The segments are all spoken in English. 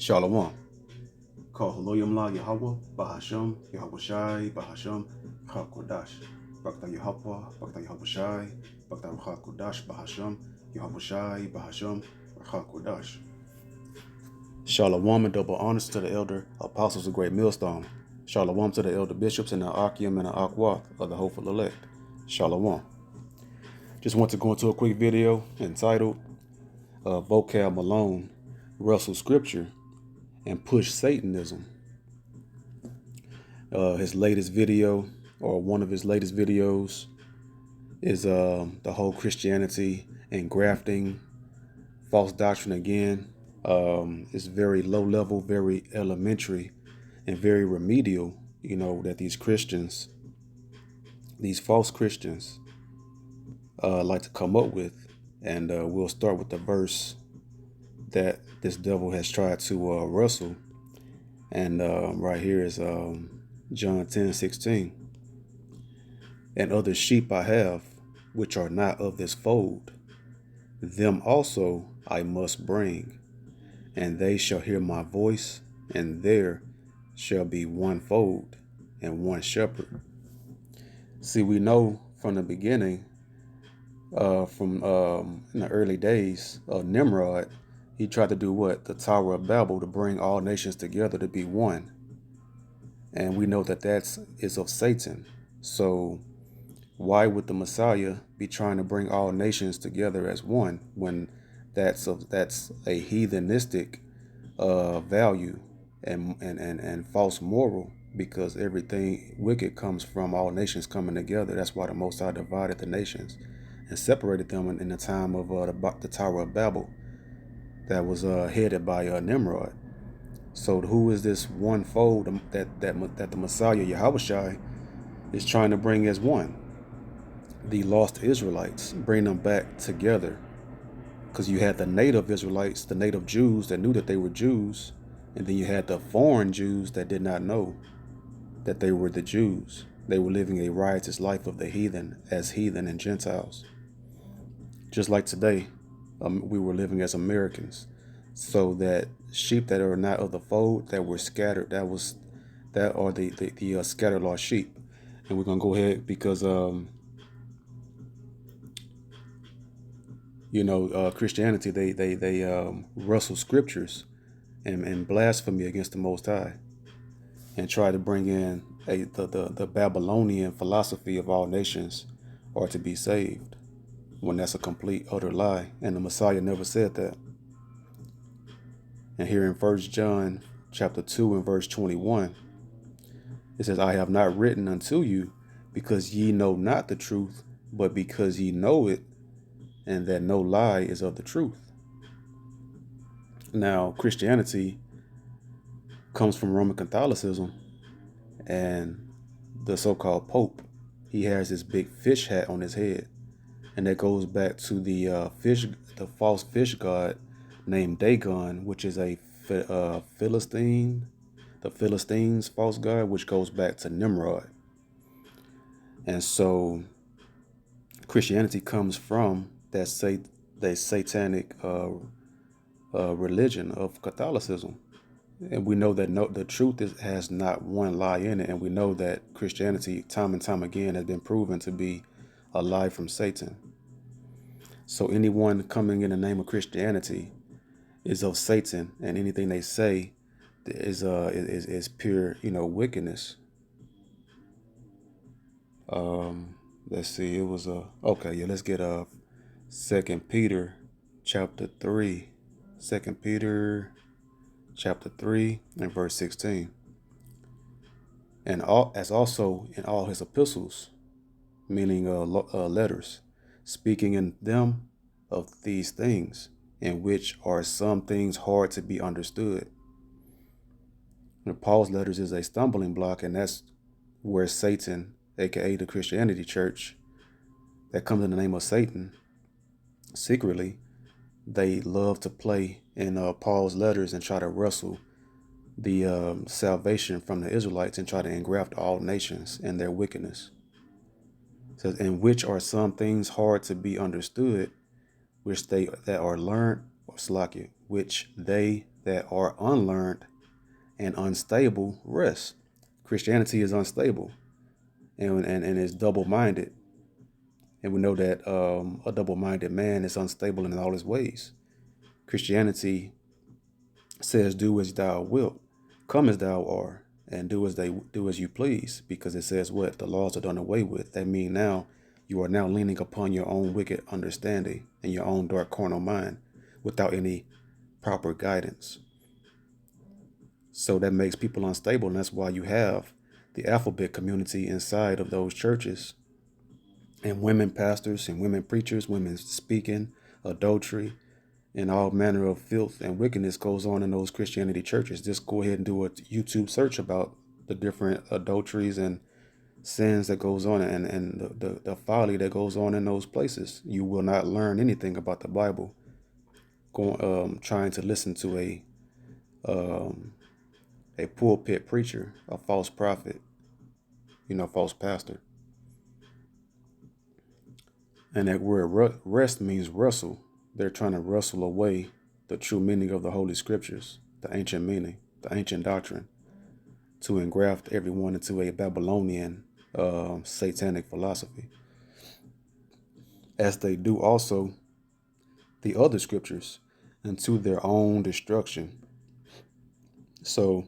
Shalom. Call Haloyam La Yahweh, Bahasham, Yahweh Shai, Bahasham, Hakodash. Bakta Yahweh, Bakta Yahweh Shai, Bakta Hakodash, Bahasham, Yahweh Shai, Bahasham, Hakodash. Shalom and double honors to the elder apostles of Great Millstone. Shalom to the elder bishops and the Akim and the Akwath of the hopeful elect. Shalom. Just want to go into a quick video entitled Vocab Malone, Wrestle Scripture, and Push Satanism. His latest video, or one of his latest videos, is the whole Christianity and grafting, false doctrine again. It's very low level, very elementary, and very remedial, that these Christians, these false Christians, like to come up with. And we'll start with the verse that this devil has tried to wrestle. And right here is John 10:16. And other sheep I have, which are not of this fold, them also I must bring, and they shall hear my voice, and there shall be one fold and one shepherd. See, we know from the beginning, from in the early days of Nimrod, he tried to do what? The Tower of Babel, to bring all nations together to be one. And we know that is of Satan. So why would the Messiah be trying to bring all nations together as one when that's a heathenistic value and false moral? Because everything wicked comes from all nations coming together. That's why the Most High divided the nations and separated them in the time of the Tower of Babel that was headed by Nimrod. So who is this one fold that the Messiah Yahushua is trying to bring as one? The lost Israelites, bring them back together. Because you had the native Israelites, the native Jews that knew that they were Jews, and then you had the foreign Jews that did not know that they were the Jews. They were living a riotous life of the heathen as heathen and Gentiles. Just like today, we were living as Americans. So that sheep that are not of the fold, that were scattered, that are the scattered lost sheep. And we're gonna go ahead because Christianity, they wrestle scriptures and blasphemy against the Most High, and try to bring in the Babylonian philosophy of all nations are to be saved, when that's a complete utter lie, and the Messiah never said that. And here in 1 John chapter 2 and verse 21, it says, I have not written unto you because ye know not the truth, but because ye know it, and that no lie is of the truth. Now, Christianity comes from Roman Catholicism, and the so-called Pope, he has this big fish hat on his head, and that goes back to the false fish god named Dagon, which is a Philistines false god, which goes back to Nimrod. And so Christianity comes from that satanic religion of Catholicism. And we know that the truth has not one lie in it. And we know that Christianity, time and time again, has been proven to be a lie from Satan. So anyone coming in the name of Christianity is of Satan, and anything they say is pure, wickedness. Let's see. It was okay. Yeah, let's get 2 Peter chapter 3. 2 Peter chapter 3 and verse 16. And as also in all his epistles, meaning letters, speaking in them of these things, in which are some things hard to be understood. And Paul's letters is a stumbling block, and that's where Satan, aka the Christianity church, that comes in the name of Satan, secretly, they love to play in Paul's letters and try to wrestle the salvation from the Israelites and try to engraft all nations in their wickedness. It says, in which are some things hard to be understood, which they that are learned, or slack it, which they that are unlearned and unstable rest. Christianity is unstable and is double-minded. And we know that a double-minded man is unstable in all his ways. Christianity says, "Do as thou wilt, come as thou art, and do as you please," because it says what? The laws are done away with. That means now you are now leaning upon your own wicked understanding and your own dark carnal mind without any proper guidance. So that makes people unstable, and that's why you have the alphabet community inside of those churches, and women pastors and women preachers, women speaking, adultery, and all manner of filth and wickedness goes on in those Christianity churches. Just go ahead and do a YouTube search about the different adulteries and sins that goes on, and the folly that goes on in those places. You will not learn anything about the Bible trying to listen to a pulpit preacher, a false prophet, false pastor. And that word rest means wrestle. They're trying to wrestle away the true meaning of the Holy Scriptures, the ancient meaning, the ancient doctrine, to engraft everyone into a Babylonian satanic philosophy, as they do also the other scriptures, into their own destruction. So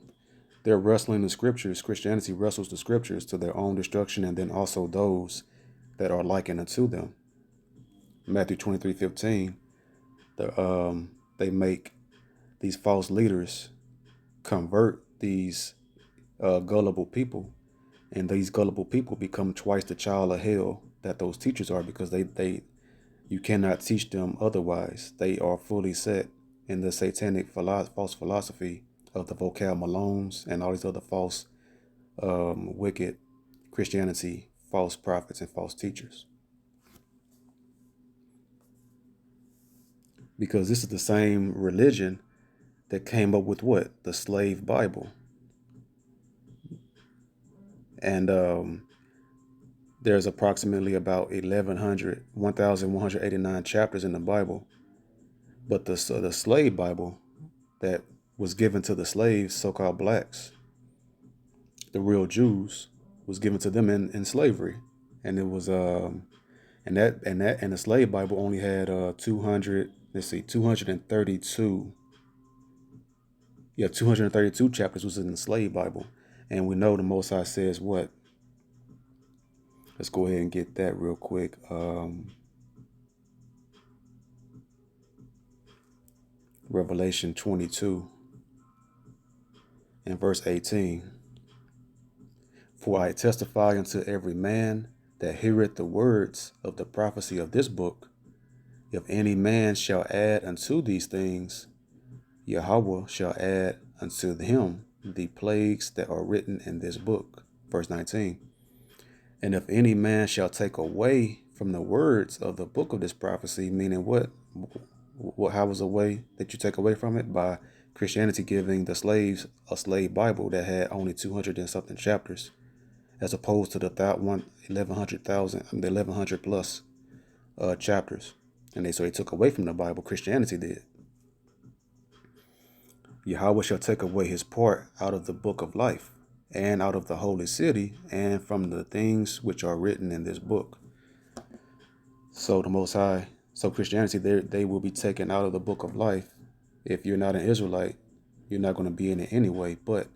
they're wrestling the scriptures. Christianity wrestles the scriptures to their own destruction, and then also those that are likened unto them. Matthew 23:15, they make these false leaders convert these gullible people, and these gullible people become twice the child of hell that those teachers are, because you cannot teach them otherwise. They are fully set in the satanic false philosophy of the Vocab Malones and all these other false, wicked Christianity, false prophets and false teachers. Because this is the same religion that came up with what? The slave Bible. And there's approximately about 1,189 chapters in the Bible. But the slave Bible that was given to the slaves, so-called blacks, the real Jews, was given to them in slavery. And it was and the slave Bible only had 232 232 chapters was in the slave Bible. And we know the Most High says what? Let's go ahead and get that real quick. Revelation 22 and verse 18. For I testify unto every man that heareth the words of the prophecy of this book, if any man shall add unto these things, Yahweh shall add unto him the plagues that are written in this book. Verse 19. And if any man shall take away from the words of the book of this prophecy, meaning what? How was a way that you take away from it? By Christianity giving the slaves a slave Bible that had only 200 and something chapters, as opposed to the 1,100 plus chapters. And so they took away from the Bible. Christianity did. Yahweh shall take away his part out of the book of life, and out of the holy city, and from the things which are written in this book. So the Most High, so Christianity, they will be taken out of the book of life. If you're not an Israelite, you're not going to be in it anyway. But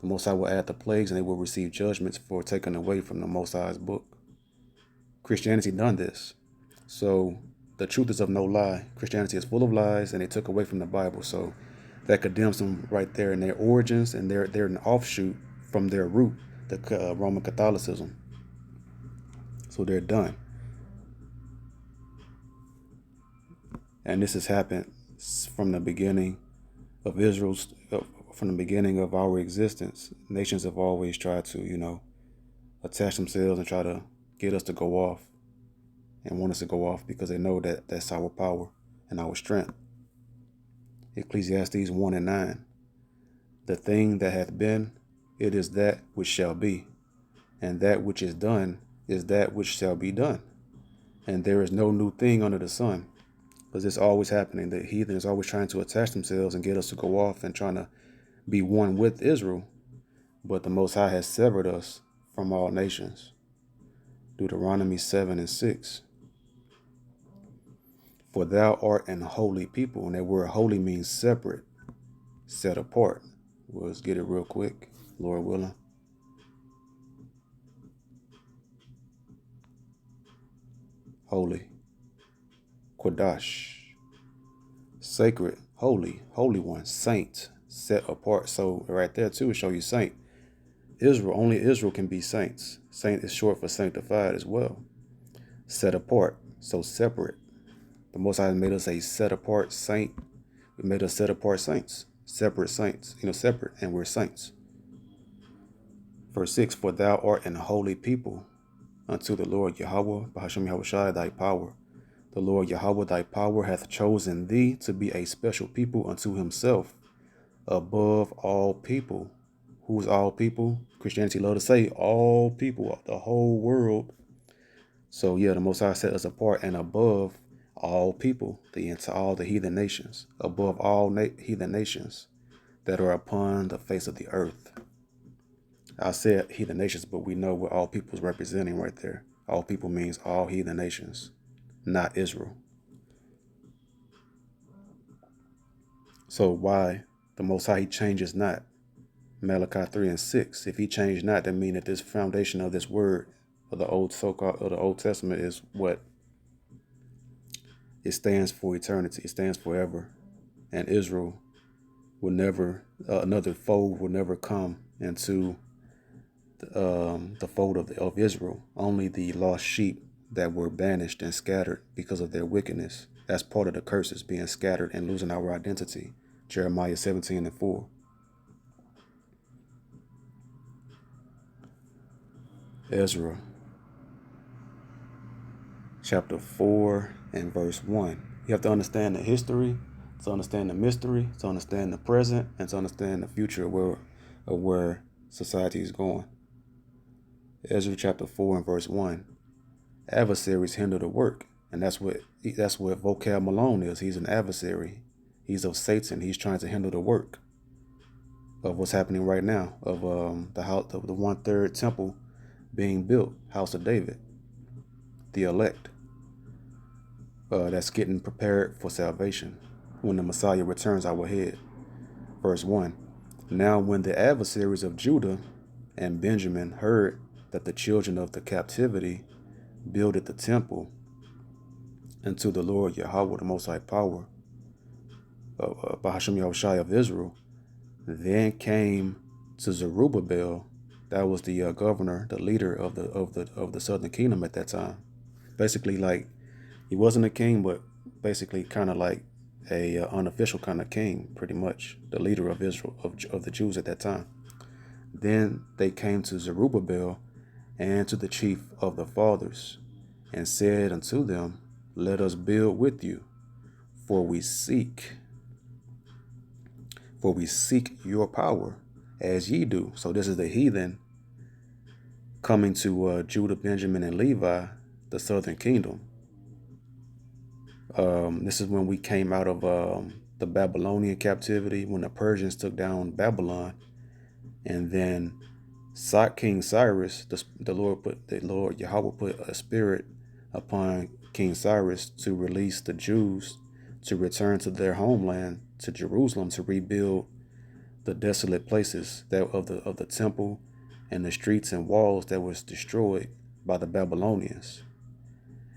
the Most High will add the plagues, and they will receive judgments for taking away from the Most High's book. Christianity done this. So the truth is of no lie. Christianity is full of lies, and they took away from the Bible. So that condemns them right there in their origins, and they're an offshoot from their root, the Roman Catholicism. So they're done. And this has happened from the beginning of from the beginning of our existence. Nations have always tried to, attach themselves and try to get us to go off and want us to go off, because they know that that's our power and our strength. Ecclesiastes 1:9. The thing that hath been, it is that which shall be, and that which is done is that which shall be done. And there is no new thing under the sun. because it's always happening. The heathen is always trying to attach themselves and get us to go off and trying to be one with Israel. But the Most High has severed us from all nations. Deuteronomy 7:6. For thou art an holy people. And that word holy means separate, set apart. Let's get it real quick, Lord willing. Holy. Kodash. Sacred, holy, holy one, saint, set apart. So right there too, it show you saint. Israel, only Israel can be saints. Saint is short for sanctified as well. Set apart, so separate. The Most High made us a set apart saint. We made us set apart saints, separate saints, separate, and we're saints. Verse 6, for thou art an holy people unto the Lord Yahweh, Bahasham Yahushai, thy power. The Lord Yahweh, thy power, hath chosen thee to be a special people unto himself, above all people. Who's all people? Christianity love to say all people, the whole world. So yeah, the Most High set us apart and above all people, all the heathen nations, above all heathen nations that are upon the face of the earth. I said heathen nations, but we know what all people is representing right there. All people means all heathen nations, not Israel. So why the Most High, he changes not? Malachi 3:6. If he changed not, that means that this foundation of this word of the Old Testament is what? It stands for eternity. It stands forever. And Israel will never, another fold will never come into the fold of Israel. Only the lost sheep that were banished and scattered because of their wickedness. That's part of the curses, being scattered and losing our identity. Jeremiah 17:4. Ezra chapter 4 and verse 1. You have to understand the history, to understand the mystery, to understand the present, and to understand the future of where society is going. Ezra chapter 4 and verse 1. Adversaries hinder the work. And that's what Vocab Malone is. He's an adversary. He's of Satan. He's trying to hinder the work of what's happening right now, of the house of the 1/3 temple being built, house of David, the elect, that's getting prepared for salvation when the Messiah returns our head. Verse 1. Now when the adversaries of Judah and Benjamin heard that the children of the captivity builded the temple unto the Lord Yahweh, the Most High power, Bahasham Yahushai of Israel, then came to Zerubbabel. That was the governor, the leader of the southern kingdom at that time. Basically, like, he wasn't a king, but basically kind of like a unofficial kind of king, pretty much the leader of Israel, of the Jews at that time. Then they came to Zerubbabel and to the chief of the fathers, and said unto them, let us build with you, for we seek your power as ye do. So this is the heathen coming to Judah, Benjamin, and Levi, the southern kingdom. This is when we came out of the Babylonian captivity, when the Persians took down Babylon, and then King Cyrus, the Lord Yahweh put a spirit upon King Cyrus to release the Jews to return to their homeland, to Jerusalem, to rebuild the desolate places of the temple and the streets and walls that was destroyed by the Babylonians.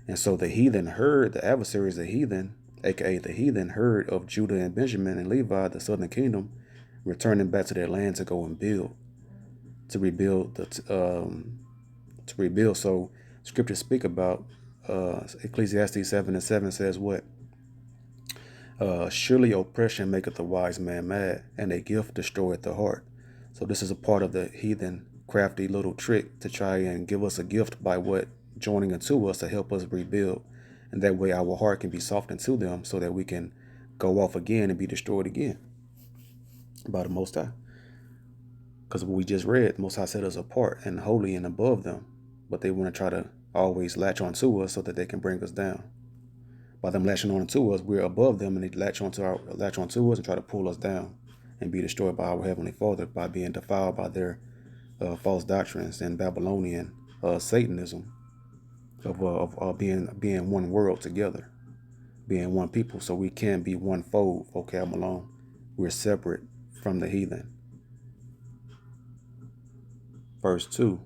And so the heathen heard, the adversaries, the heathen, aka the heathen, heard of Judah and Benjamin and Levi, the southern kingdom, returning back to their land to go and build, to rebuild. So scriptures speak about Ecclesiastes 7:7 says what? Surely oppression maketh a wise man mad, and a gift destroyeth the heart. So this is a part of the heathen crafty little trick to try and give us a gift by joining unto us to help us rebuild. And that way our heart can be softened to them so that we can go off again and be destroyed again by the Most High. Because what we just read, the Most High set us apart and holy and above them. But they want to try to always latch on to us so that they can bring us down. By them latching on to us, we're above them, and they latch onto us and try to pull us down and be destroyed by our Heavenly Father by being defiled by their false doctrines and Babylonian Satanism of being one world together, being one people. So we can be one fold, Vocab Malone. We're separate from the heathen. Verse 2.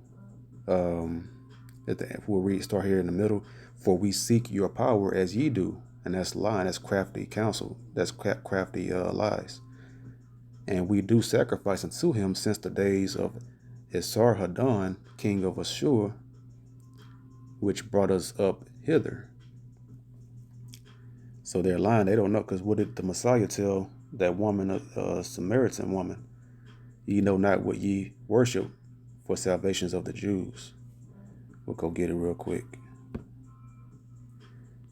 If we'll read, start here in the middle. For we seek your power as ye do. And that's lying. That's crafty counsel. That's crafty lies. And we do sacrifice unto him since the days of Esarhaddon, king of Ashur, which brought us up hither. So they're lying. They don't know, because what did the Messiah tell that woman, Samaritan woman? Ye know not what ye worship, for salvations of the Jews. We'll go get it real quick.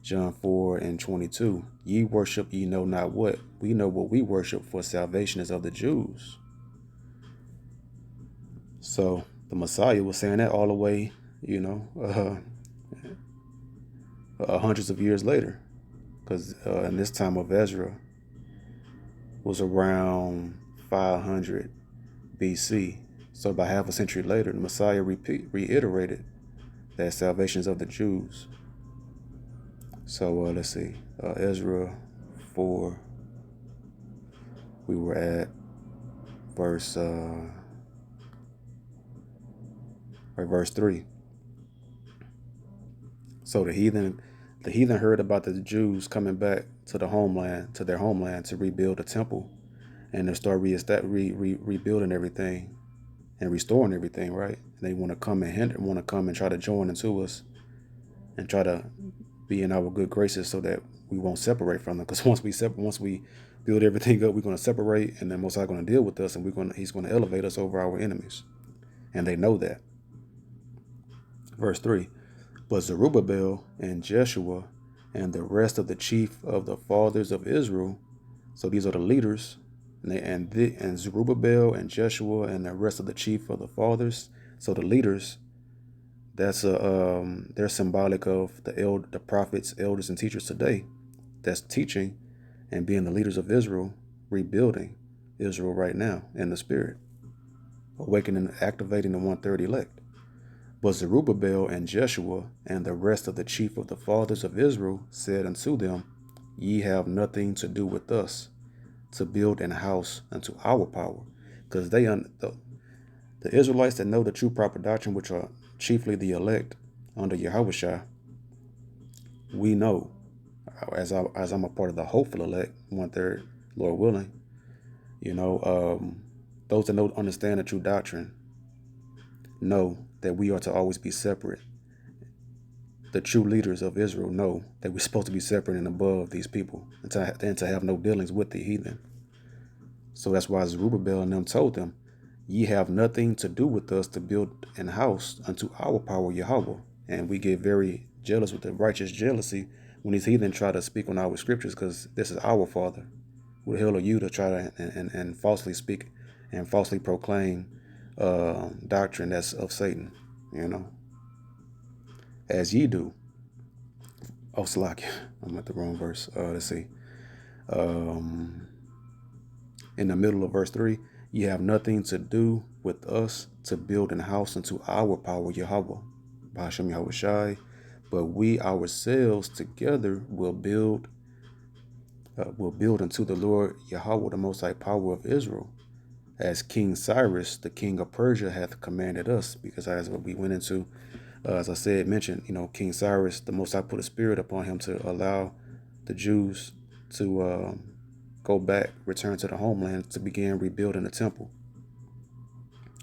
John 4:22. Ye worship ye know not what. We know what we worship, for salvation is of the Jews. So the Messiah was saying that all the way, hundreds of years later. Because in this time of Ezra was around 500 BC. So about half a century later, the Messiah reiterated that salvation is of the Jews. So let's see, Ezra 4, we were at verse 3. So the heathen heard about the Jews coming back to their homeland to rebuild the temple and to start rebuilding everything and restoring everything, right? And they want to come and try to join into us and try to be in our good graces so that we won't separate from them. Because once we build everything up, we're going to separate, and then Most High going to deal with us, and He's going to elevate us over our enemies, and they know that. Verse 3. But Zerubbabel and Jeshua and the rest of the chief of the fathers of Israel, so these are the leaders, and Zerubbabel and Jeshua and the rest of the chief of the fathers, so the leaders, that's they're symbolic of the prophets, elders, and teachers today. That's teaching and being the leaders of Israel, rebuilding Israel right now in the spirit, awakening and activating the 1/3 elect. But Zerubbabel and Jeshua and the rest of the chief of the fathers of Israel said unto them, Ye have nothing to do with us, to build an house unto our power. Because the Israelites that know the true proper doctrine, which are chiefly the elect under Yahushua, we know, as I'm a part of the hopeful elect, 1/3, Lord willing, those that understand the true doctrine know that we are to always be separate. The true leaders of Israel know that we're supposed to be separate and above these people, and to have no dealings with the heathen. So that's why Zerubbabel and them told them, Ye have nothing to do with us to build an house unto our power, Yahweh. And we get very jealous with the righteous jealousy when these heathen try to speak on our scriptures, because this is our Father. Who the hell are you to try to and falsely speak and falsely proclaim doctrine that's of Satan, as ye do. Oh, Salakia, I'm at the wrong verse. Let's see. In the middle of verse 3, ye have nothing to do with us to build an house unto our power, Yahweh, B'Hashem Yahushai, but we ourselves together will build unto the Lord Yahweh, the Most High power of Israel, as King Cyrus, the king of Persia, hath commanded us. Because as we went into, as I said, mentioned, King Cyrus, the Most High put a spirit upon him to allow the Jews to go back, return to the homeland, to begin rebuilding the temple.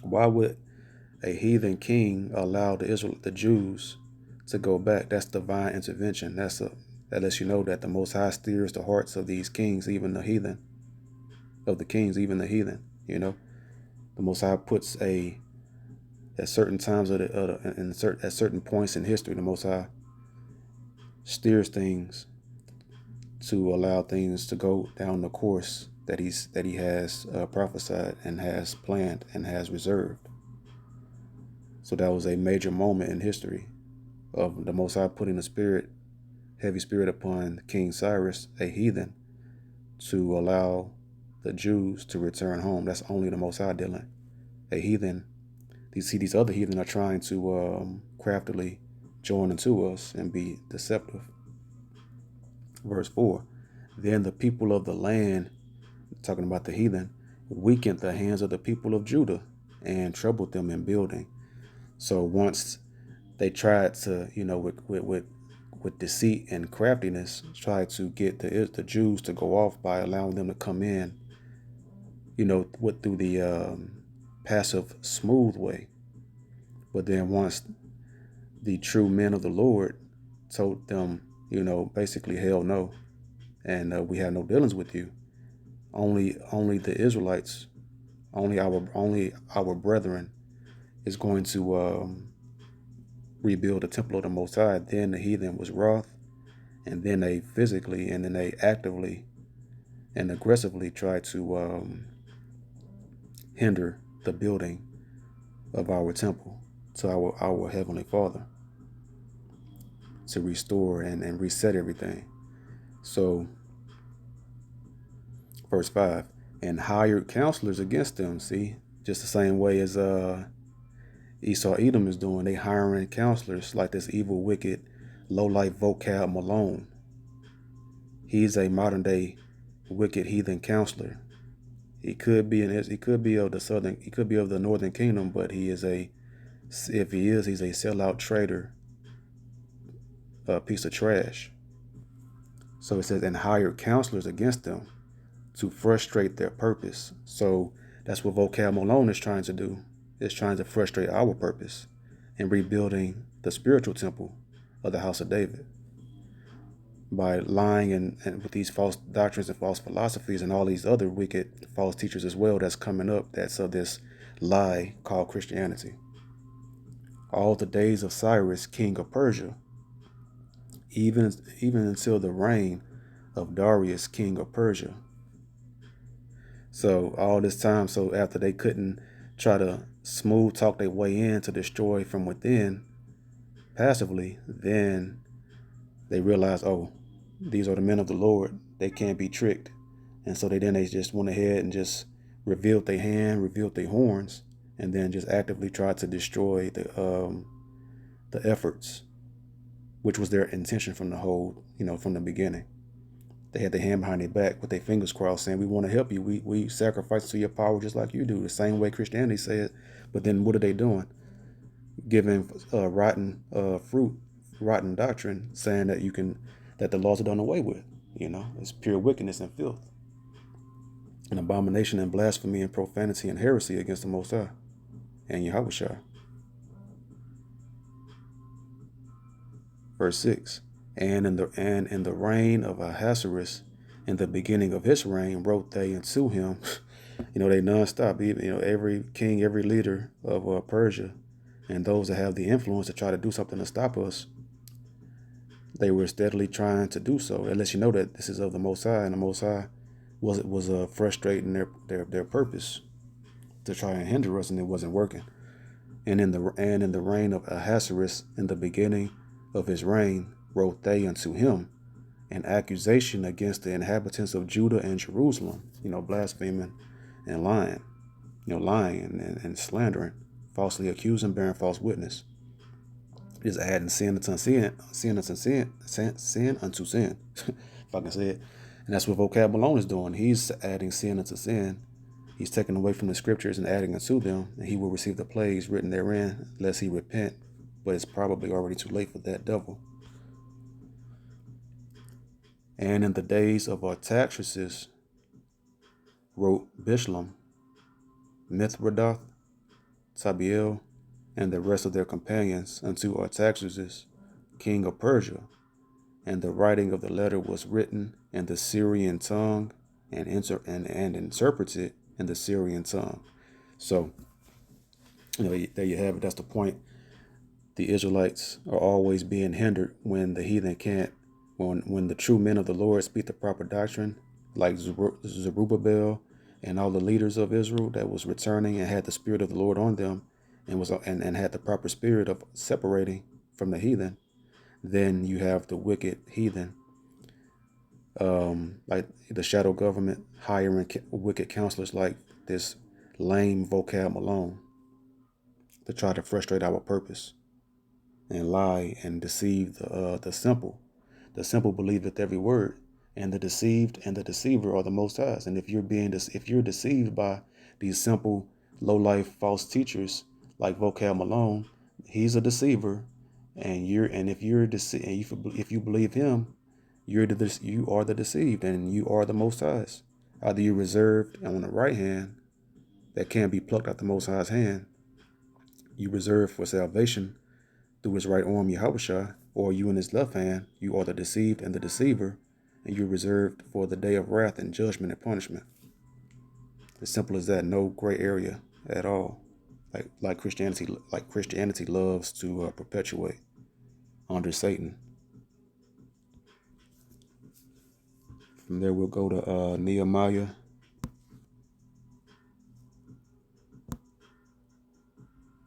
Why would a heathen king allow the Jews to go back? That's divine intervention. That lets you know that the Most High steers the hearts of these kings, even the heathen, The Most High puts at certain times at certain points in history, the Most High steers things to allow things to go down the course that he has prophesied and has planned and has reserved. So that was a major moment in history of the Most High putting the spirit heavy spirit upon King Cyrus, a heathen, to allow the Jews to return home. That's only the Most High dealing. A heathen. These other heathen are trying to craftily join into us and be deceptive. Verse 4. Then the people of the land, talking about the heathen, weakened the hands of the people of Judah and troubled them in building. So once they tried to, with deceit and craftiness, try to get the Jews to go off by allowing them to come in, through the passive, smooth way. But then once the true men of the Lord told them, basically, hell no, and we have no dealings with you. Only the Israelites, only our brethren is going to rebuild the temple of the Most High. Then the heathen was wroth, and then they physically and then they actively and aggressively tried to hinder the building of our temple to our Heavenly Father, to restore and reset everything. So, verse 5, and hired counselors against them. See, just the same way as Esau Edom is doing. They hiring counselors like this evil, wicked, low-life Vocab Malone. He's a modern day wicked heathen counselor. He could be of the northern kingdom, but he's a sellout traitor, a piece of trash. So it says, and hired counselors against them to frustrate their purpose. So that's what Vocab Malone is trying to do. It's trying to frustrate our purpose in rebuilding the spiritual temple of the house of David by lying and with these false doctrines and false philosophies and all these other wicked false teachers as well that's coming up, that's of this lie called Christianity. All the days of Cyrus, king of Persia, even until the reign of Darius, king of Persia. So all this time, so after they couldn't try to smooth talk their way in to destroy from within passively, then they realized, oh, these are the men of the Lord. They can't be tricked. And so they just went ahead and just revealed their hand, revealed their horns, and then just actively tried to destroy the efforts, which was their intention from from the beginning. They had their hand behind their back with their fingers crossed, saying, we want to help you. We sacrifice to your power just like you do, the same way Christianity said. But then what are they doing? Giving rotten fruit, rotten doctrine, saying that the laws are done away with. It's pure wickedness and filth, an abomination and blasphemy and profanity and heresy against the Most High and Yahushua. Verse 6. And in the reign of Ahasuerus, in the beginning of his reign, wrote they unto him. They nonstop. Every king, every leader of Persia, and those that have the influence to try to do something to stop us, they were steadily trying to do so. Unless you know that this is of the Most High, and the Most High was frustrating their purpose to try and hinder us, and it wasn't working. And in the reign of Ahasuerus, in the beginning of his reign, wrote they unto him an accusation against the inhabitants of Judah and Jerusalem, blaspheming and lying, lying and slandering, falsely accusing, bearing false witness. Just adding sin unto sin, sin unto sin, if I can say it. And that's what Vocab Malone is doing. He's adding sin unto sin. He's taking away from the scriptures and adding unto them, and he will receive the plagues written therein, lest he repent. But it's probably already too late for that devil. And in the days of Artaxerxes, wrote Bishlam, Mithredath, Tabiel, and the rest of their companions unto Artaxerxes, king of Persia. And the writing of the letter was written in the Syrian tongue and interpreted in the Syrian tongue. So, there you have it. That's the point. The Israelites are always being hindered when the heathen can't. When the true men of the Lord speak the proper doctrine, like Zerubbabel and all the leaders of Israel that was returning and had the spirit of the Lord on them, and had the proper spirit of separating from the heathen, Then you have the wicked heathen, like the shadow government hiring wicked counselors like this lame Vocab Malone to try to frustrate our purpose and lie and deceive the simple. The simple believeth every word, and the deceived and the deceiver are the Most High's. And if you're deceived by these simple, low life false teachers like Vocab Malone, he's a deceiver, and if you believe him, you are the deceived, and you are the Most High's. Either you're reserved on the right hand that can't be plucked out the Most High's hand, you reserved for salvation through his right arm, Yahushua, or you in his left hand, you are the deceived and the deceiver, and you're reserved for the day of wrath and judgment and punishment. As simple as that, no gray area at all. Like Christianity loves to perpetuate under Satan. From there, we'll go to Nehemiah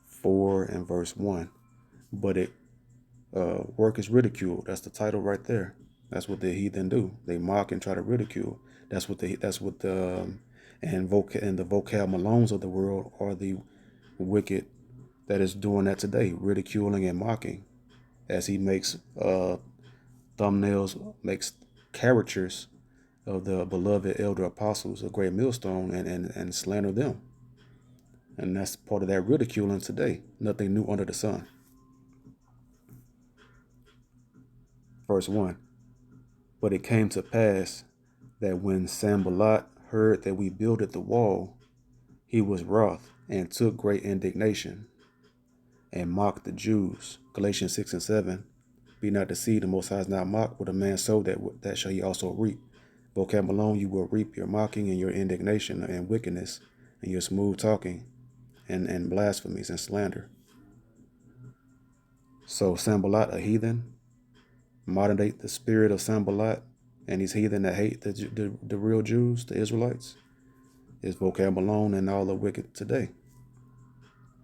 4 and verse 1. But work is ridiculed. That's the title right there. That's what the heathen do. They mock and try to ridicule. That's what the and the Vocab Malones of the world are the wicked that is doing that today, ridiculing and mocking, as he makes thumbnails, makes caricatures of the beloved elder apostles, a great millstone, and slander them. And that's part of that ridiculing today. Nothing new under the sun. Verse 1. But it came to pass that when Sanballat heard that we builded the wall, he was wroth and took great indignation and mocked the Jews. Galatians 6 and 7. Be not deceived, the Most High is not mocked. What a man sow, that shall he also reap. Vocab Malone, you will reap your mocking and your indignation and wickedness and your smooth talking and blasphemies and slander. So Sanballat, a heathen, modern day the spirit of Sanballat, and these heathen that hate the real Jews, the Israelites, is Vocab Malone and all the wicked today,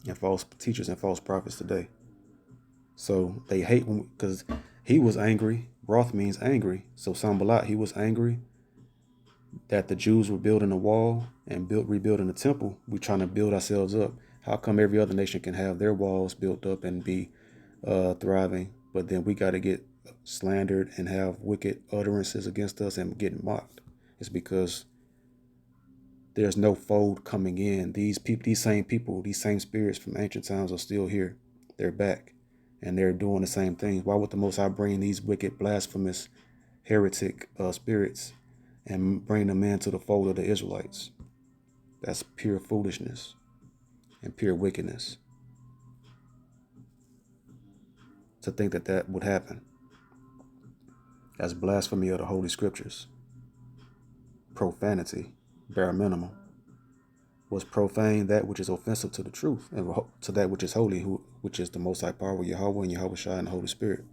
and false teachers and false prophets today. So they hate because he was angry. Wrath means angry. So Sanballat, he was angry that the Jews were building a wall and rebuilding the temple. We trying to build ourselves up. How come every other nation can have their walls built up and be thriving, but then we got to get slandered and have wicked utterances against us and get mocked? It's because there's no fold coming in. These same people, these same spirits from ancient times are still here. They're back, and they're doing the same things. Why would the Most High bring these wicked, blasphemous, heretic spirits and bring them into the fold of the Israelites? That's pure foolishness and pure wickedness to think that would happen. That's blasphemy of the Holy Scriptures. Profanity, bare minimum. Was profane that which is offensive to the truth and to that which is holy, which is the Most High power, Yahweh and Yahushua and the Holy Spirit.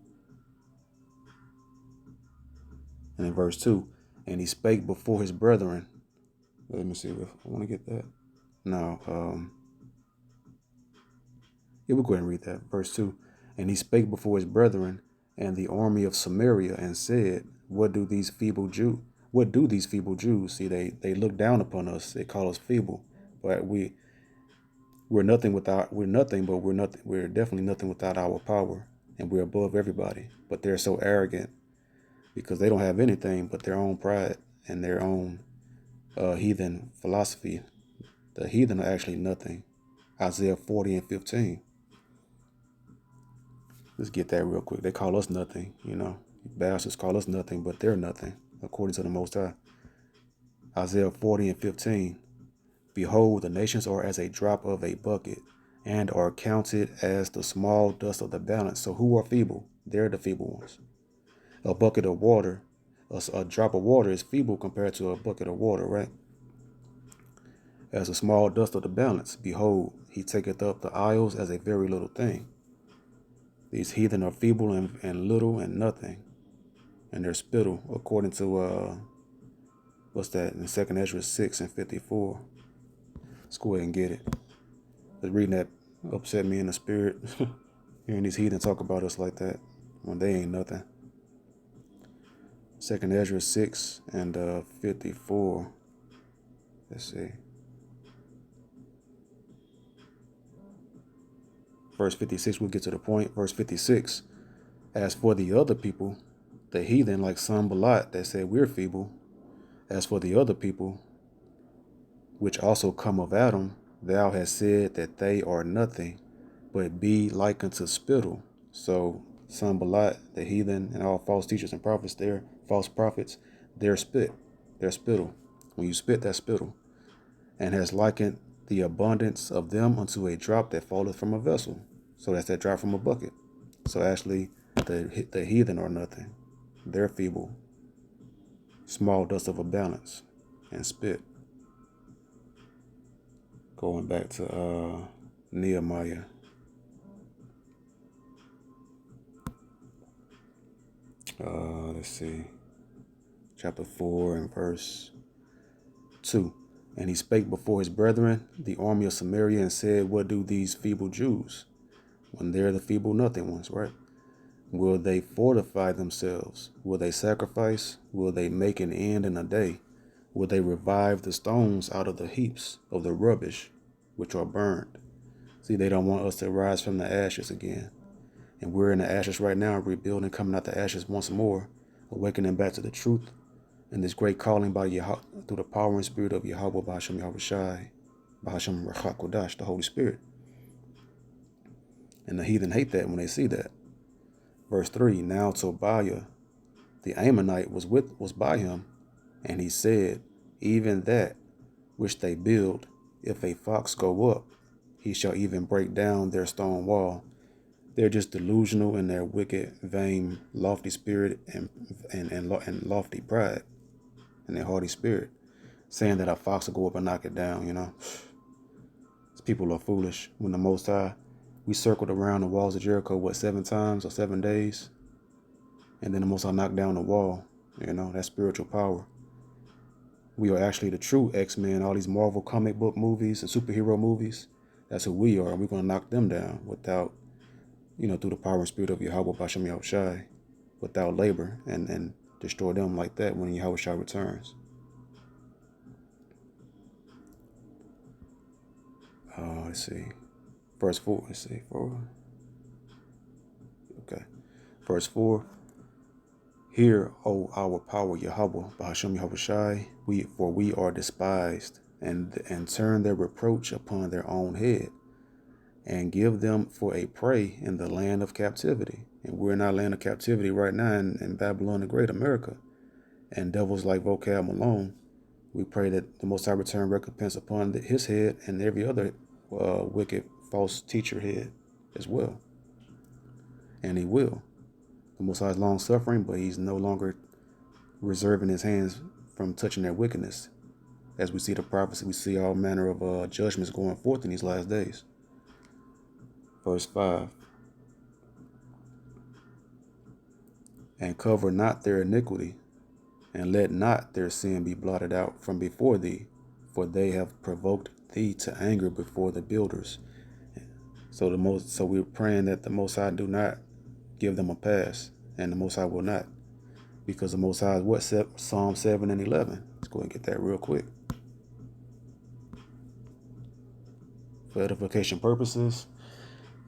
And in verse 2, and he spake before his brethren. Let me see if I want to get that. No, we'll go ahead and read that. Verse 2, and he spake before his brethren and the army of Samaria and said, What do these feeble Jews? See, they look down upon us. They call us feeble, but we're nothing, but we're definitely nothing without our power, and we're above everybody. But they're so arrogant because they don't have anything but their own pride and their own heathen philosophy. The heathen are actually nothing. Isaiah 40 and 15. Let's get that real quick. They call us nothing, Bastards call us nothing, but they're nothing, according to the Most High. Isaiah 40 and 15. Behold, the nations are as a drop of a bucket, and are counted as the small dust of the balance. So who are feeble? They're the feeble ones. A bucket of water, a drop of water is feeble compared to a bucket of water, right? As a small dust of the balance. Behold, he taketh up the isles as a very little thing. These heathen are feeble and little and nothing, and they're spittle, according to what's that in 2 Ezra 6 and 54. Let's go ahead and get it. The reading that upset me in the spirit, hearing these heathen talk about us like that. when they ain't nothing. 2nd Ezra 6 and 54. Let's see. Verse 56, we'll get to the point. Verse 56. As for the other people, the heathen like Sanballat that said we're feeble. As for the other people, which also come of Adam, thou hast said that they are nothing, but be like unto spittle. So Sanballat, the heathen, and all false teachers and prophets, they're false prophets, they're spittle. When you spit, that's spittle. And has likened the abundance of them unto a drop that falleth from a vessel. So that's that drop from a bucket. So actually, the heathen are nothing. They're feeble, small dust of a balance, and spit. Going back to Nehemiah. Let's see. Chapter 4 and verse 2. And he spake before his brethren, the army of Samaria, and said, what do these feeble Jews? When they're the feeble nothing ones, right? Will they fortify themselves? Will they sacrifice? Will they make an end in a day? Will they revive the stones out of the heaps of the rubbish which are burned? See, they don't want us to rise from the ashes again. And we're in the ashes right now, rebuilding, coming out the ashes once more, awakening back to the truth and this great calling by through the power and spirit of Yahweh, Bahashem Yahushai, Bahashem Rachak Kodash, the Holy Spirit. And the heathen hate that when they see that. Verse 3, now Tobiah, the Ammonite, was by him, and he said, even that which they build, if a fox go up, he shall even break down their stone wall. They're just delusional in their wicked, vain, lofty spirit and lofty pride and their haughty spirit, saying that a fox will go up and knock it down, These people are foolish. When the Most High, we circled around the walls of Jericho, 7 times or 7 days? And then the Most High knocked down the wall, that's spiritual power. We are actually the true X-Men, all these Marvel comic book movies and superhero movies. That's who we are. And we're going to knock them down without, through the power and spirit of Yahweh, Bashem Yahushai, without labor, and destroy them like that when Yahushai returns. Let's see. Verse 4. Let's see. 4. Okay. Verse 4. Hear, O our power, Yahweh, Bahashem Yahushai, for we are despised, and turn their reproach upon their own head, and give them for a prey in the land of captivity. And we're in our land of captivity right now in Babylon the Great, America. And devils like Vocab, Malone, we pray that the Most High return recompense upon his head and every other wicked false teacher head as well. And he will. The Most High is long suffering, but he's no longer reserving his hands from touching their wickedness. As we see the prophecy, we see all manner of judgments going forth in these last days. Verse 5. And cover not their iniquity, and let not their sin be blotted out from before thee, for they have provoked thee to anger before the builders. So we're praying that the Most High do not give them a pass, and the Most High will not, because the Most High is what? Psalm 7 and 11. Let's go ahead and get that real quick. For edification purposes,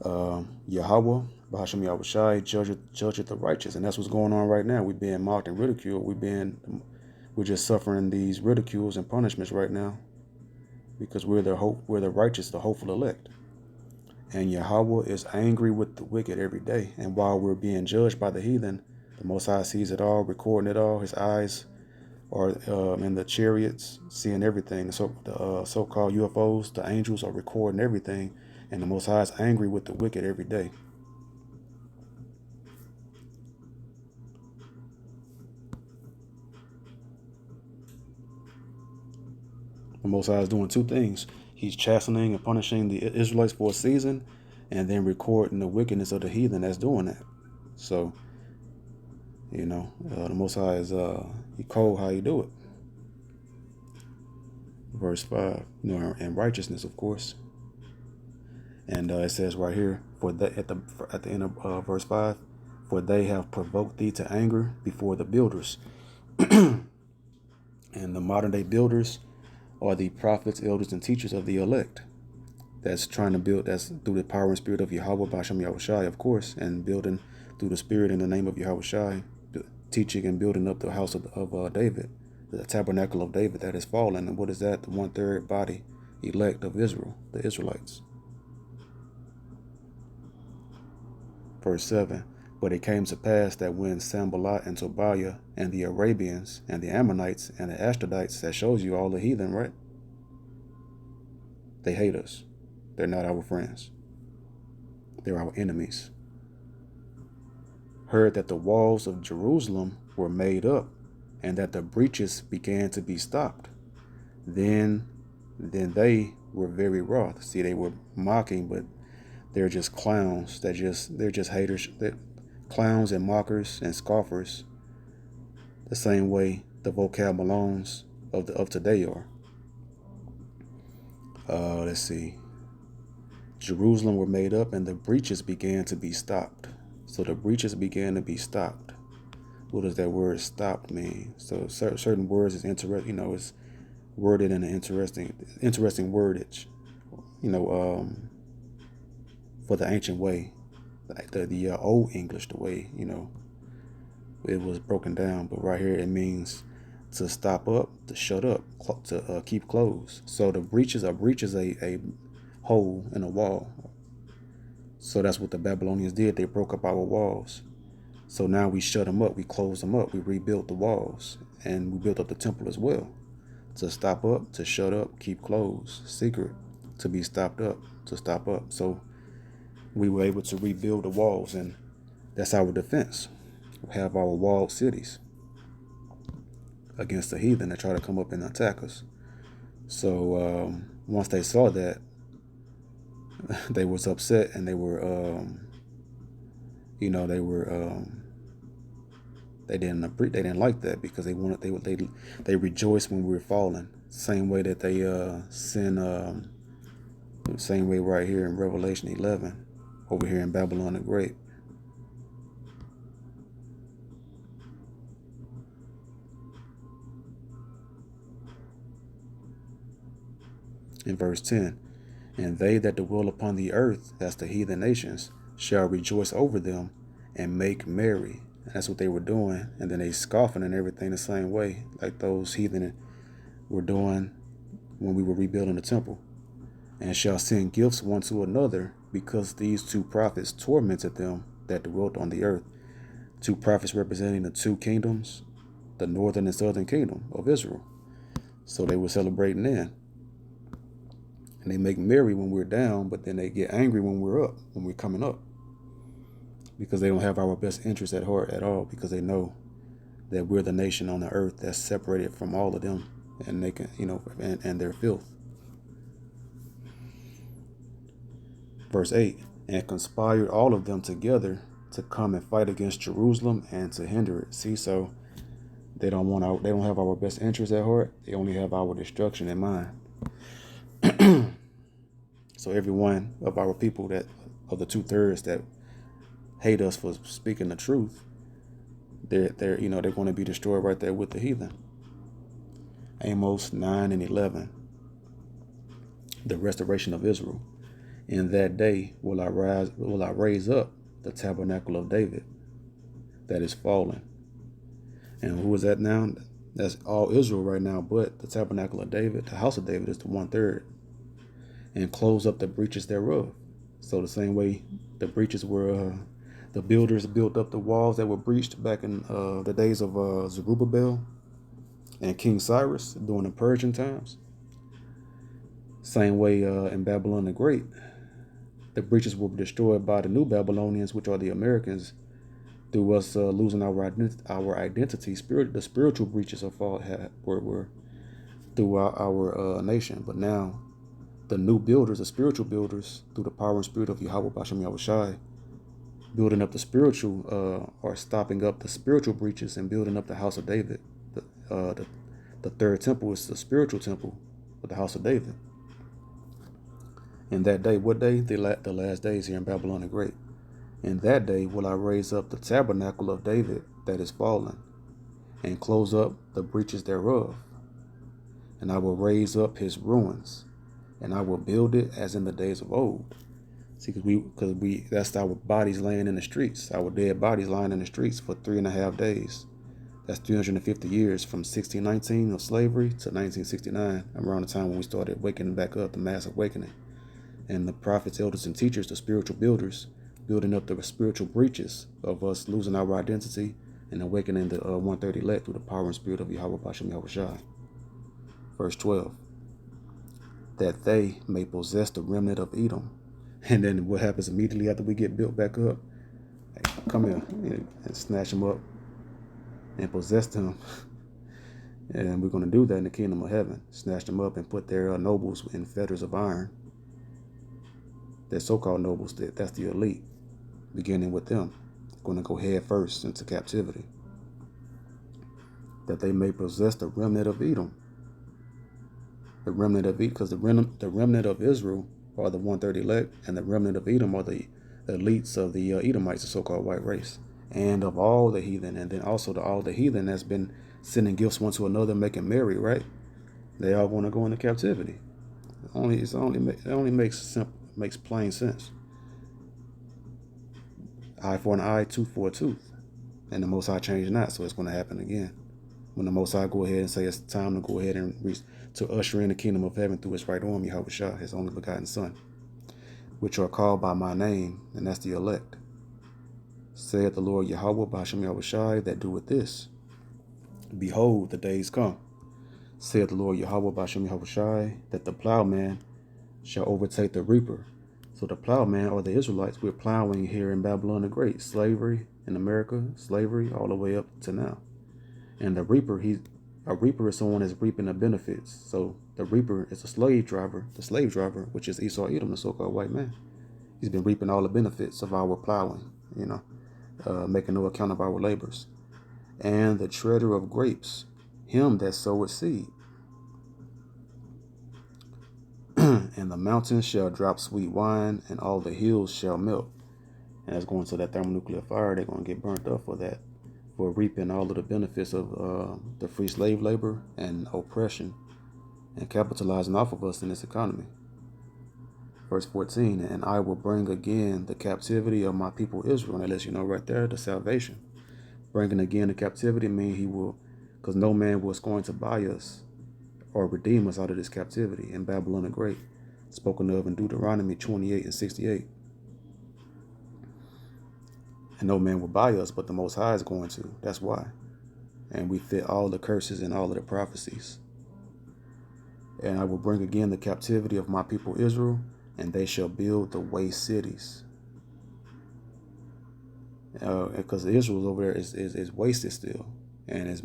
Yahweh, Bahashem Yahushai, judgeth the righteous, and that's what's going on right now. We're being mocked and ridiculed. We're just suffering these ridicules and punishments right now, because we're the righteous, the hopeful elect. And Yahweh is angry with the wicked every day. And while we're being judged by the heathen, the Most High sees it all, recording it all. His eyes are in the chariots, seeing everything. The so-called UFOs, the angels are recording everything. And the Most High is angry with the wicked every day. The Most High is doing 2 things. He's chastening and punishing the Israelites for a season, and then recording the wickedness of the heathen that's doing that. So, the Most High is he cold how you do it. Verse 5, and righteousness, of course. And it says right here, at the end of verse 5, for they have provoked thee to anger before the builders. And the modern day builders are the prophets, elders, and teachers of the elect. That's trying to build, that's through the power and spirit of Yahweh Bashem Yahushai, of course, and building through the spirit in the name of Yahushai, teaching and building up the house of David, the tabernacle of David that has fallen. And what is that? The 1/3 body elect of Israel, the Israelites. Verse 7. But it came to pass that when Sanballat and Tobiah and the Arabians and the Ammonites and the Ashdodites, that shows you all the heathen, right? They hate us. They're not our friends. They're our enemies. Heard that the walls of Jerusalem were made up and that the breaches began to be stopped. Then they were very wroth. See, they were mocking, but they're just clowns. They're just haters. They're clowns and mockers and scoffers. The same way the Vocab Malones of today are. Let's see. Jerusalem were made up and the breaches began to be stopped. So the breaches began to be stopped. What does that word stopped mean? So certain words is interesting, it's worded in an interesting wordage, for the ancient way, the old English, the way, it was broken down. But right here it means to stop up, to shut up, to keep closed. So the breaches are a hole in a wall. So that's what the Babylonians did. They broke up our walls. So now we shut them up, we closed them up, we rebuilt the walls, and we built up the temple as well. To stop up, to shut up, keep closed, secret, to be stopped up, to stop up. So we were able to rebuild the walls, and that's our defense. We have our walled cities against the heathen that try to come up and attack us. So once they saw that, they was upset, and they didn't like that, because they rejoiced when we were falling. Same way that they sin, same way right here in Revelation 11, over here in Babylon the Great. In verse 10, and they that dwell upon the earth, that's the heathen nations, shall rejoice over them and make merry. And that's what they were doing. And then they scoffing and everything the same way, like those heathen were doing when we were rebuilding the temple. And shall send gifts one to another, because these two prophets tormented them that dwelt on the earth. Two prophets representing the two kingdoms, the northern and southern kingdom of Israel. So they were celebrating then. And they make merry when we're down, but then they get angry when we're up, when we're coming up. Because they don't have our best interest at heart at all, because they know that we're the nation on the earth that's separated from all of them, and they can, and their filth. Verse 8, and conspired all of them together to come and fight against Jerusalem and to hinder it. See, so they don't have our best interest at heart. They only have our destruction in mind. So every one of our people of the 2/3 that hate us for speaking the truth, they're going to be destroyed right there with the heathen. Amos 9 and 11. The restoration of Israel. In that day will I raise up the tabernacle of David that is fallen. And who is that now? That's all Israel right now, but the tabernacle of David, the house of David, is the 1/3. And close up the breaches thereof. So the same way the breaches were, the builders built up the walls that were breached back in the days of Zerubbabel and King Cyrus during the Persian times. Same way in Babylon the Great, the breaches were destroyed by the new Babylonians, which are the Americans, through us losing our identity. The spiritual breaches of fall were throughout our nation. But now, the new builders, the spiritual builders, through the power and spirit of Yahweh Bashem Yahushai, building up the spiritual, or stopping up the spiritual breaches and building up the house of David. The third temple is the spiritual temple of the house of David. And that day, what day? The last days here in Babylon the Great. In that day will I raise up the tabernacle of David that is fallen, and close up the breaches thereof. And I will raise up his ruins, and I will build it as in the days of old. See, because that's our bodies laying in the streets, our dead bodies lying in the streets for 3.5 days. That's 350 years from 1619 of slavery to 1969, around the time when we started waking back up, the mass awakening. And the prophets, elders, and teachers, the spiritual builders, building up the spiritual breaches of us losing our identity and awakening the 130 elect through the power and spirit of Yahweh Bashem Yahweh Shai. Verse 12, that they may possess the remnant of Edom. And then what happens immediately after we get built back up? Hey, come here and snatch them up and possess them. And we're going to do that in the kingdom of heaven. Snatch them up and put their nobles in fetters of iron. Their so-called nobles, that's the elite. Beginning with them. Going to go head first into captivity. That they may possess the remnant of Edom. The remnant of Edom, because the remnant of Israel are the 130 elect, and the remnant of Edom are the elites of the Edomites, the so-called white race, and of all the heathen, and then also to all the heathen that's been sending gifts one to another, making merry, right? They all want to go into captivity. It only makes plain sense. Eye for an eye, tooth for a tooth, and the Most High changed not, so it's going to happen again. When the Most High go ahead and say it's time to go ahead and to usher in the kingdom of heaven through his right arm, Yahweh Shah, his only begotten Son, which are called by my name, and that's the elect. Saith the Lord Yahweh Bashem Yahweh Shai that doeth this. Behold, the days come, saith the Lord Yahweh Bashem Yahweh Shai, that the plowman shall overtake the reaper. So the plowman, or the Israelites, we're plowing here in Babylon the Great, slavery in America, slavery all the way up to now. And the reaper, a reaper is someone that's reaping the benefits. So the reaper is a slave driver, which is Esau Edom, the so-called white man. He's been reaping all the benefits of our plowing, making no account of our labors. And the treader of grapes, him that soweth seed. And the mountains shall drop sweet wine, and all the hills shall melt. And that's going to that thermonuclear fire. They're going to get burnt up for that, for reaping all of the benefits of the free slave labor and oppression, and capitalizing off of us in this economy. Verse 14, and I will bring again the captivity of my people Israel. And that lets you know right there the salvation. Bringing again the captivity means he will, because no man was going to buy us or redeem us out of this captivity in Babylon the Great, spoken of in Deuteronomy 28 and 68. And no man will buy us, but the Most High is going to. That's why. And we fit all the curses and all of the prophecies. And I will bring again the captivity of my people Israel, and they shall build the waste cities. Because Israel over there is wasted still, and is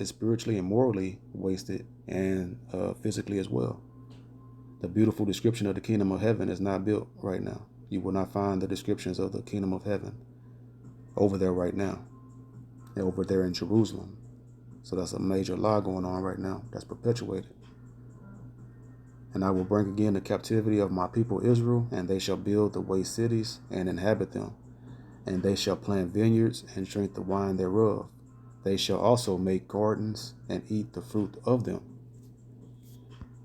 spiritually and morally wasted, and physically as well. The beautiful description of the kingdom of heaven is not built right now. You will not find the descriptions of the kingdom of heaven over there right now, over there in Jerusalem. So that's a major lie going on right now that's perpetuated. And I will bring again the captivity of my people Israel, and they shall build the waste cities and inhabit them. And they shall plant vineyards and drink the wine thereof. They shall also make gardens and eat the fruit of them.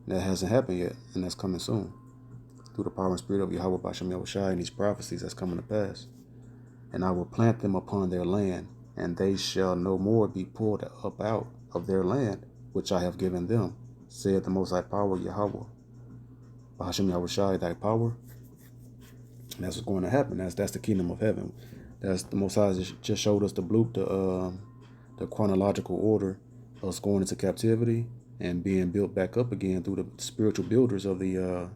That hasn't happened yet, and that's coming soon. Through the power and spirit of Yahweh Bashem Yahweh Shai and these prophecies that's coming to pass. And I will plant them upon their land, and they shall no more be pulled up out of their land, which I have given them, said the Most High Power Yahweh. Bashem Yahweh Shai, thy power. And that's what's going to happen. That's the kingdom of heaven. That's the Most High just showed us the chronological order of us going into captivity and being built back up again through the spiritual builders of the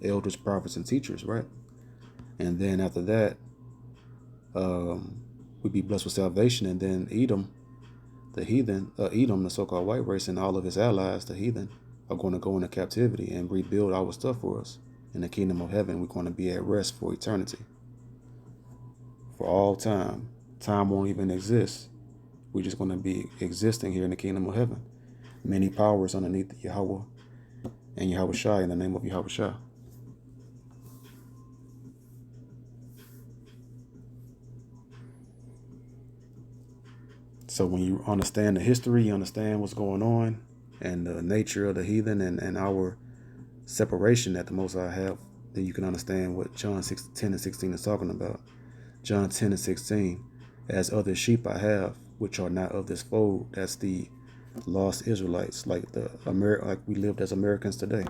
elders, prophets, and teachers, right? And then after that, we'd be blessed with salvation. And then Edom, the heathen, Edom, the so-called white race, and all of his allies, the heathen, are going to go into captivity and rebuild our stuff for us. In the kingdom of heaven, we're going to be at rest for eternity. For all time. Time won't even exist. We're just going to be existing here in the kingdom of heaven. Many powers underneath Yahweh and Yahweh Shai in the name of Yahweh Shai. So when you understand the history, you understand what's going on and the nature of the heathen and our separation that the Most High have, then you can understand what John 10 and 16 is talking about. John 10 and 16, as other sheep I have, which are not of this fold. That's the lost Israelites, like like we lived as Americans today.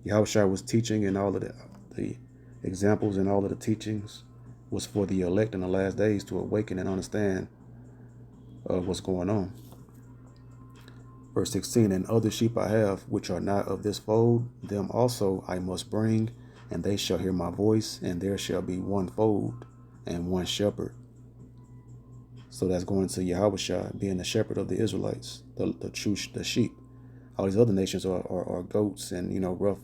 Yahushua was teaching, and all of the examples and all of the teachings was for the elect in the last days to awaken and understand what's going on. Verse 16, and other sheep I have, which are not of this fold, them also I must bring, and they shall hear my voice, and there shall be one fold and one shepherd. So that's going to Yahushua being the shepherd of the Israelites, the sheep. All these other nations are goats and, rough,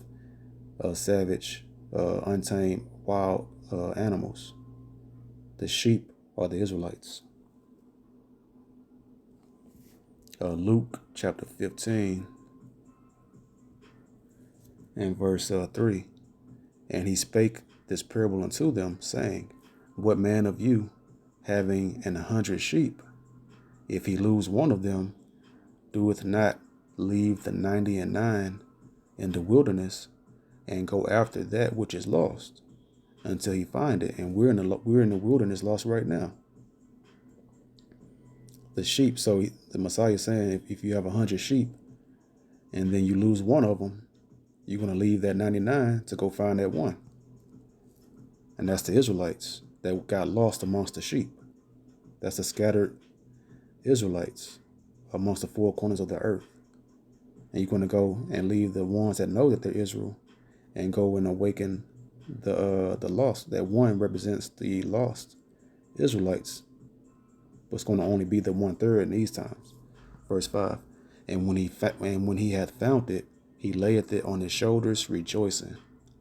savage, untamed, wild animals. The sheep are the Israelites. Luke chapter 15 and verse 3. And he spake this parable unto them, saying, what man of you, having 100 sheep, if he lose one of them, doeth not leave the 99 in the wilderness and go after that which is lost until he find it? And we're in the wilderness lost right now. The sheep. So the Messiah is saying, if you have 100 sheep and then you lose one of them, you're going to leave that 99 to go find that one. And that's the Israelites that got lost amongst the sheep. That's the scattered Israelites amongst the four corners of the earth. And you're going to go and leave the ones that know that they're Israel and go and awaken the lost. That one represents the lost Israelites. But it's going to only be the 1/3 in these times. Verse 5. And when he hath found it, he layeth it on his shoulders, rejoicing.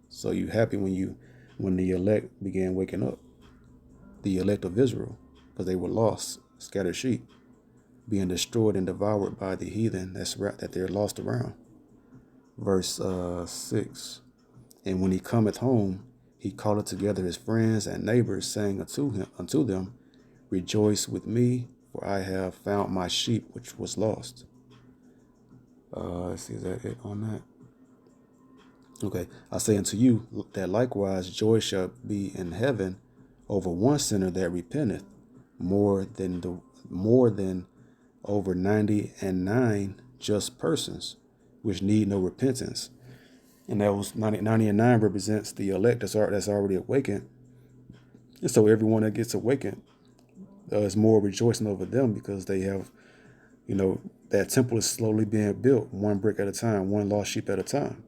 So you happy when the elect began waking up, the elect of Israel, because they were lost, scattered sheep, being destroyed and devoured by the heathen that they're lost around. Verse 6. And when he cometh home, he calleth together his friends and neighbors, saying unto them, rejoice with me, for I have found my sheep which was lost. Let's see, is that it on that? Okay, I say unto you that likewise joy shall be in heaven over one sinner that repenteth, more than over 99 just persons, which need no repentance. And that was 99 represents the elect that's already awakened. And so everyone that gets awakened is more rejoicing over them, because they have, that temple is slowly being built, one brick at a time, one lost sheep at a time.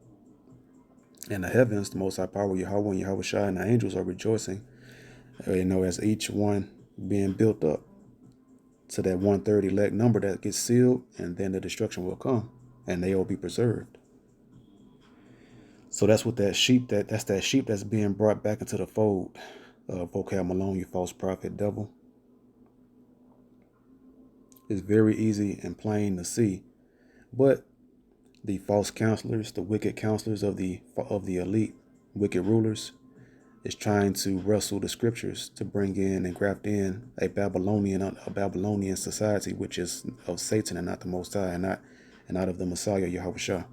And the heavens, the Most High Power, Yahweh and Yahushua, and the angels are rejoicing, as each one being built up to that 1/3 elect number that gets sealed, and then the destruction will come, and they will be preserved. So that's what that's that sheep that's being brought back into the fold. Vocab Malone, you false prophet devil. It's very easy and plain to see, but the false counselors, the wicked counselors of the elite, wicked rulers, is trying to wrestle the scriptures to bring in and graft in a Babylonian society, which is of Satan and not the Most High, and not of the Messiah, Yahushua.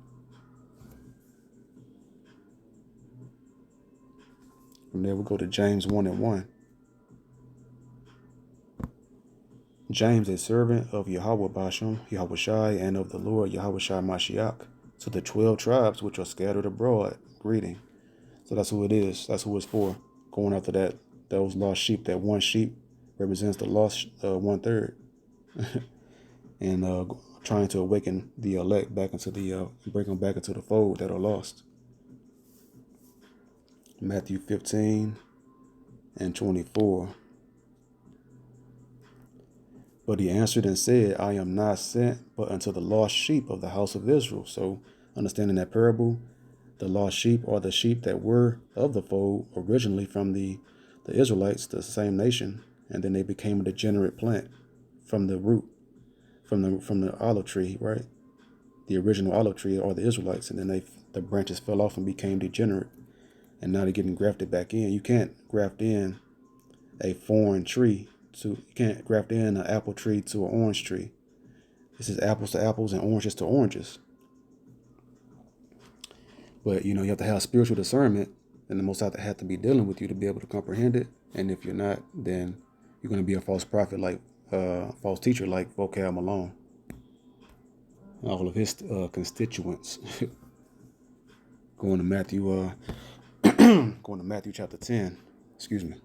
From there, we'll go to James 1 and 1. James, a servant of Yahweh Bashem, Yahushai, and of the Lord Yahushai Mashiach, to the 12 tribes which are scattered abroad, greeting. So that's who it is. That's who it's for. Going after those lost sheep. That one sheep represents the lost 1/3, and trying to awaken the elect back into bring them back into the fold that are lost. Matthew 15 and 24. But he answered and said, I am not sent but unto the lost sheep of the house of Israel. So understanding that parable, the lost sheep are the sheep that were of the fold originally from the Israelites, the same nation, and then they became a degenerate plant from the root, from the olive tree, right? The original olive tree are the Israelites, and then the branches fell off and became degenerate, and now they're getting grafted back in. You can't graft in a foreign tree graft in an apple tree to an orange tree. This is apples to apples and oranges to oranges. But you have to have spiritual discernment, and the Most High have to be dealing with you to be able to comprehend it. And if you're not, then you're going to be a false prophet, like false teacher, like Vocab Malone, all of his constituents. Going to Matthew, chapter 10. Excuse me.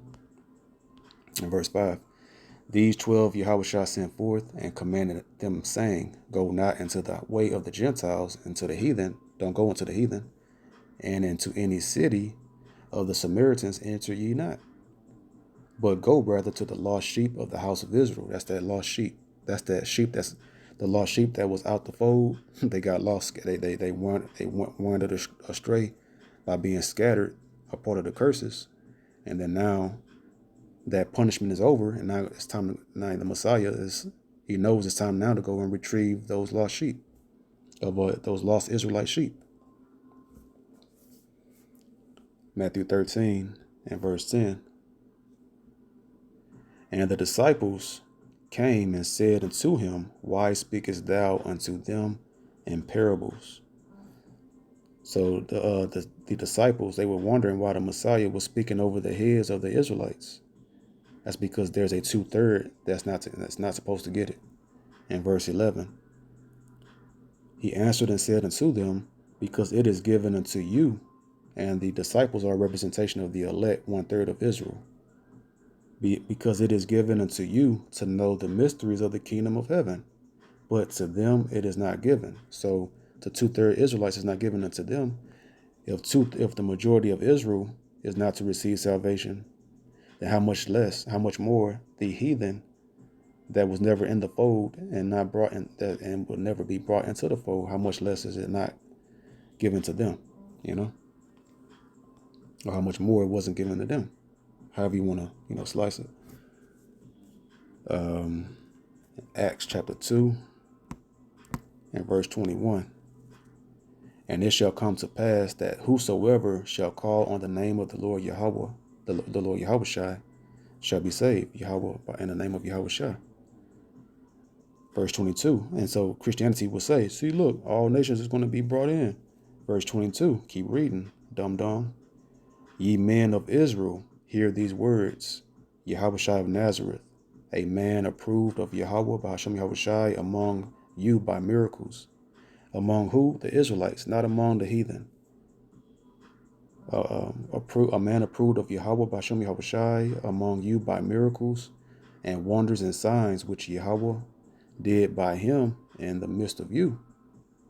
In verse 5. These 12 Yahushua sent forth and commanded them, saying, Go not into the way of the Gentiles, into the heathen. Don't go into the heathen. And into any city of the Samaritans enter ye not. But go rather to the lost sheep of the house of Israel. That's that lost sheep. That's that sheep. That's the lost sheep that was out the fold. They got lost. They wandered astray by being scattered, a part of the curses. And then now that punishment is over, and now it's time. Now the Messiah he knows it's time now to go and retrieve those lost sheep, those lost Israelite sheep. Matthew 13 and verse 10. And the disciples came and said unto him, Why speakest thou unto them in parables? So the disciples, they were wondering why the Messiah was speaking over the heads of the Israelites. That's because there's a 2/3 that's not supposed to get it. In verse 11, he answered and said unto them, Because it is given unto you, and the disciples are a representation of the elect 1/3 of Israel. Because it is given unto you to know the mysteries of the kingdom of heaven, but to them it is not given. So the 2/3 Israelites is not given unto them. If the majority of Israel is not to receive salvation, then how much more the heathen that was never in the fold and not brought in, and will never be brought into the fold, how much less is it not given to them, or how much more it wasn't given to them, however you want to, slice it. Acts chapter 2 and verse 21. And it shall come to pass that whosoever shall call on the name of the Lord Yahweh, the Lord Yahushua, shall be saved. Yahweh, in the name of Yahushua. Verse 22. And so Christianity will say, see, look, all nations is going to be brought in. Verse 22. Keep reading, dum-dum. Ye men of Israel, hear these words. Yahushua of Nazareth, a man approved of Yahweh by Hashem Yahushua among you by miracles. Among who? The Israelites, not among the heathen. A man approved of Yahweh by Hashem Yahushua among you by miracles and wonders and signs which Yahweh did by him in the midst of you.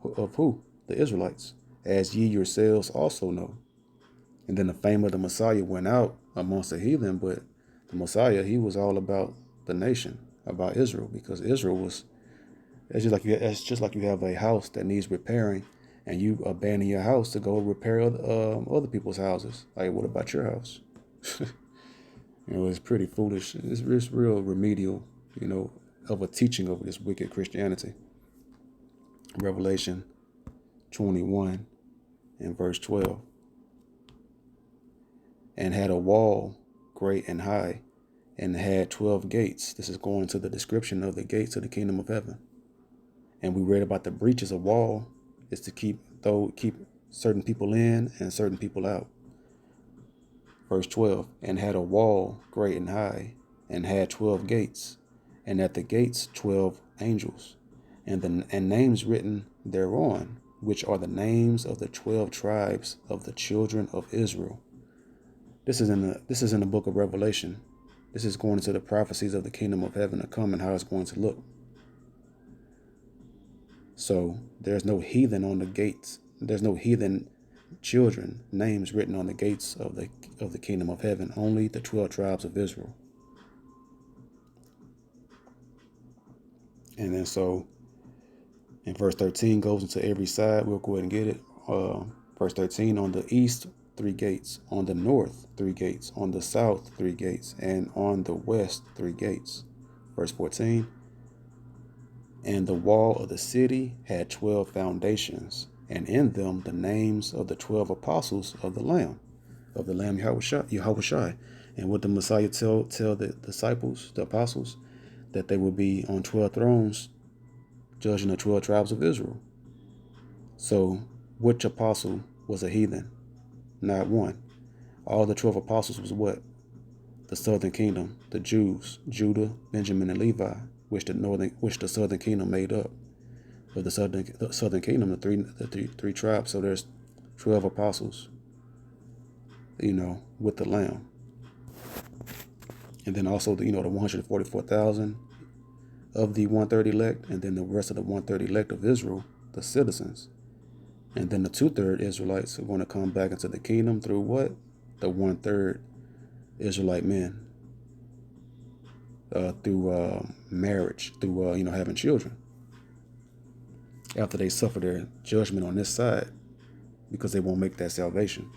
Of who? The Israelites, as ye yourselves also know. And then the fame of the Messiah went out amongst the heathen, but the Messiah, he was all about the nation, about Israel, because Israel was, it's just like you have a house that needs repairing, and you abandon your house to go repair other people's houses. Like, what about your house? It's pretty foolish. It's real remedial, of a teaching of this wicked Christianity. Revelation 21 and verse 12. And had a wall great and high, and had 12 gates. This is going to the description of the gates of the kingdom of heaven. And we read about the breaches of wall is to keep certain people in and certain people out. Verse 12, and had a wall great and high, and had 12 gates, and at the gates 12 angels, and names written thereon, which are the names of the 12 tribes of the children of Israel. This is in the book of Revelation. This is going into the prophecies of the kingdom of heaven to come and how it's going to look. So there's no heathen on the gates. There's no heathen children names written on the gates of the kingdom of heaven. Only the 12 tribes of Israel. And then so in verse 13 goes into every side. We'll go ahead and get it. Verse 13, on the east 3 gates, on the north 3 gates, on the south 3 gates, and on the west 3 gates. Verse 14, and the wall of the city had 12 foundations, and in them the names of the 12 apostles of the Lamb Yahushua. And what the Messiah tell the disciples, the apostles, that they would be on 12 thrones judging the 12 tribes of Israel. So which apostle was a heathen? Not one. All the 12 apostles was what? The southern kingdom, the Jews, Judah, Benjamin, and Levi, which the southern kingdom made up. Of the southern kingdom, the three tribes. So there's 12 apostles, with the Lamb. And then also the 144,000 of the 1/3 elect, and then the rest of the 1/3 elect of Israel, the citizens. And then the 2/3 Israelites are going to come back into the kingdom through what? The 1/3 Israelite men. Through marriage, through having children. After they suffer their judgment on this side, because they won't make that salvation.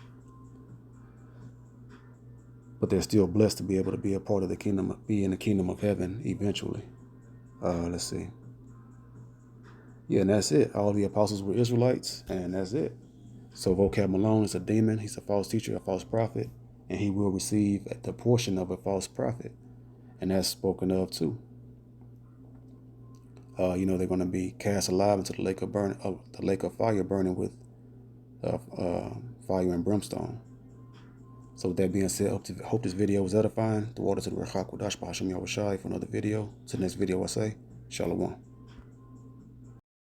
But they're still blessed to be able to be a part of the kingdom, be in the kingdom of heaven eventually. Let's see. Yeah, and that's it. All the apostles were Israelites, and that's it. So Vocab Malone is a demon. He's a false teacher, a false prophet, and he will receive the portion of a false prophet. And that's spoken of too. They're going to be cast alive into the lake of fire, burning with fire and brimstone. So with that being said, hope this video was edifying. The water to the Rechak Wadash B'Hashem Yahushai for another video. To the next video I say, Shalom.